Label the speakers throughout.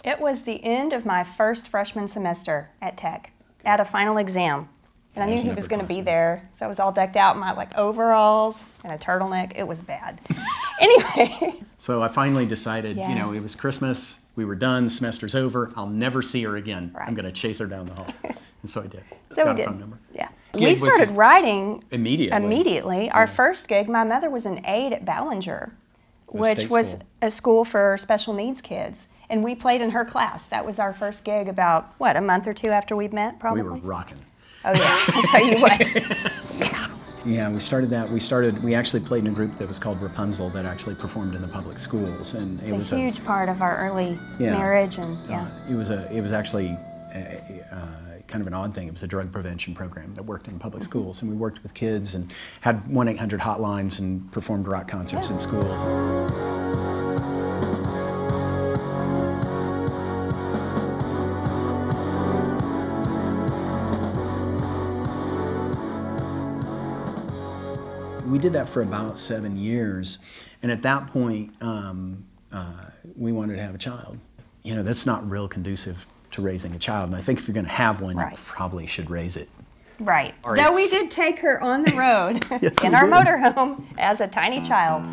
Speaker 1: It was the end of my first freshman semester at Tech, at a final exam. And I knew he was going to be there, so I was all decked out in my overalls and a turtleneck. It was bad. Anyway.
Speaker 2: So I finally decided, you know, it was Christmas, we were done, the semester's over, I'll never see her again. Right. I'm going to chase her down the hall. And so I did.
Speaker 1: So
Speaker 2: got
Speaker 1: we
Speaker 2: a
Speaker 1: did.
Speaker 2: phone number.
Speaker 1: Yeah. We started writing
Speaker 2: immediately.
Speaker 1: Our first gig, my mother was an aide at Ballinger, which was a school for special needs kids. And we played in her class. That was our first gig about, what, a month or two after we'd met, probably?
Speaker 2: We were rocking.
Speaker 1: Oh, yeah. I'll tell you what.
Speaker 2: Yeah, we started that. We actually played in a group that was called Rapunzel that actually performed in the public schools. And it was
Speaker 1: a huge part of our early marriage. And
Speaker 2: it was actually kind of an odd thing. It was a drug prevention program that worked in public schools. And we worked with kids and had 1-800 hotlines and performed rock concerts in schools. We did that for about 7 years, and at that point, we wanted to have a child. You know, that's not real conducive to raising a child, and I think if you're going to have one, you probably should raise it.
Speaker 1: Right. Though we did take her on the road in our motorhome as a tiny child.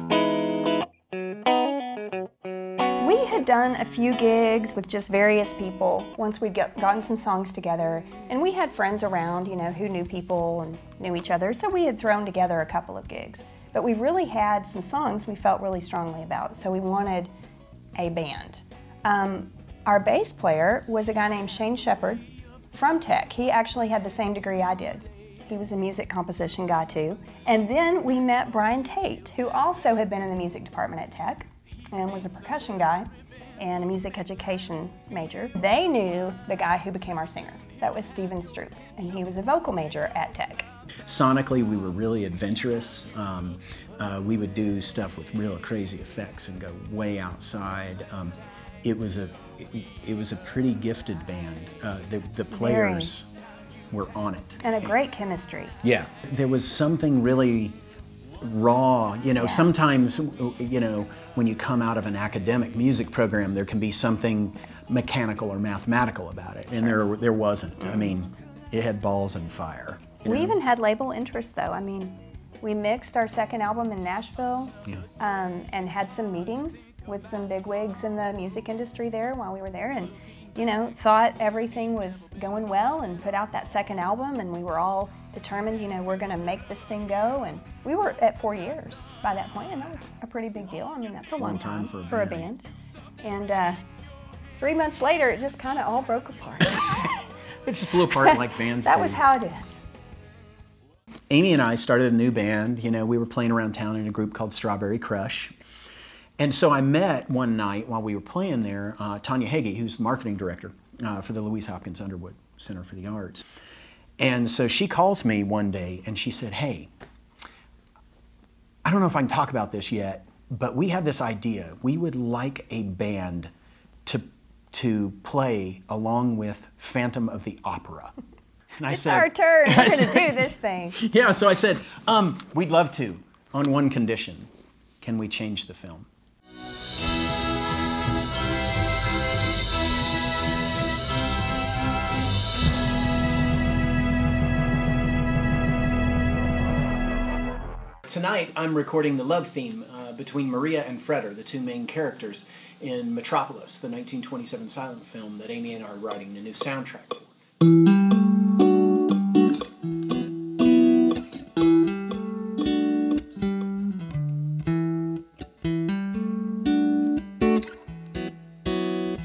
Speaker 1: We had done a few gigs with just various people once we'd gotten some songs together, and we had friends around, you know, who knew people and knew each other, so we had thrown together a couple of gigs. But we really had some songs we felt really strongly about, so we wanted a band. Our bass player was a guy named Shane Shepard from Tech. He actually had the same degree I did. He was a music composition guy too. And then we met Brian Tate, who also had been in the music department at Tech and was a percussion guy and a music education major. They knew the guy who became our singer. That was Steven Stroop, and he was a vocal major at Tech.
Speaker 2: Sonically, we were really adventurous. We would do stuff with real crazy effects and go way outside. It was a pretty gifted band. The players were on it.
Speaker 1: And a great chemistry.
Speaker 2: Yeah. There was something really raw, you know, sometimes, you know, when you come out of an academic music program, there can be something mechanical or mathematical about it, and there wasn't. I mean, it had balls and fire.
Speaker 1: We even had label interest, though. I mean, we mixed our second album in Nashville and had some meetings with some bigwigs in the music industry there while we were there, and, you know, thought everything was going well and put out that second album, and we were all determined, you know, we're going to make this thing go. And we were at 4 years by that point, and that was a pretty big deal. I mean, that's a long time for a band. And 3 months later, it just kind of all broke apart.
Speaker 2: It just blew apart like bands do.
Speaker 1: That was how it is.
Speaker 2: Amy and I started a new band. You know, we were playing around town in a group called Strawberry Crush. And so I met one night while we were playing there, Tanya Hagee, who's the marketing director for the Louise Hopkins Underwood Center for the Arts. And so she calls me one day and she said, hey, I don't know if I can talk about this yet, but we have this idea. We would like a band to play along with Phantom of the Opera. And I said,
Speaker 1: it's our turn. We're going to do this thing.
Speaker 2: Yeah, so I said, we'd love to, on one condition. Can we change the film? Tonight, I'm recording the love theme between Maria and Freder, the two main characters in Metropolis, the 1927 silent film that Amy and I are writing the new soundtrack for.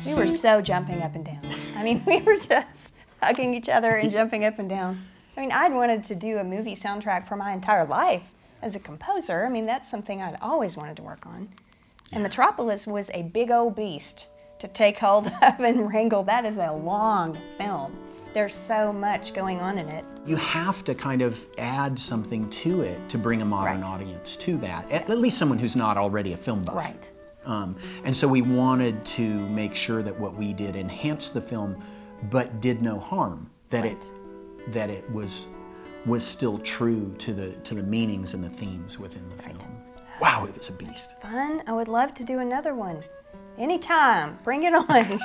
Speaker 1: We were so jumping up and down. I mean, we were just hugging each other and jumping up and down. I mean, I'd wanted to do a movie soundtrack for my entire life. As a composer, I mean, that's something I'd always wanted to work on. And Metropolis was a big old beast to take hold of and wrangle. That is a long film. There's so much going on in it.
Speaker 2: You have to kind of add something to it to bring a modern audience to that, at least someone who's not already a film buff.
Speaker 1: Right.
Speaker 2: And so we wanted to make sure that what we did enhanced the film, but did no harm, that it was still true to the meanings and the themes within the film. Wow, it was a beast.
Speaker 1: Fun. I would love to do another one. Anytime, bring it on.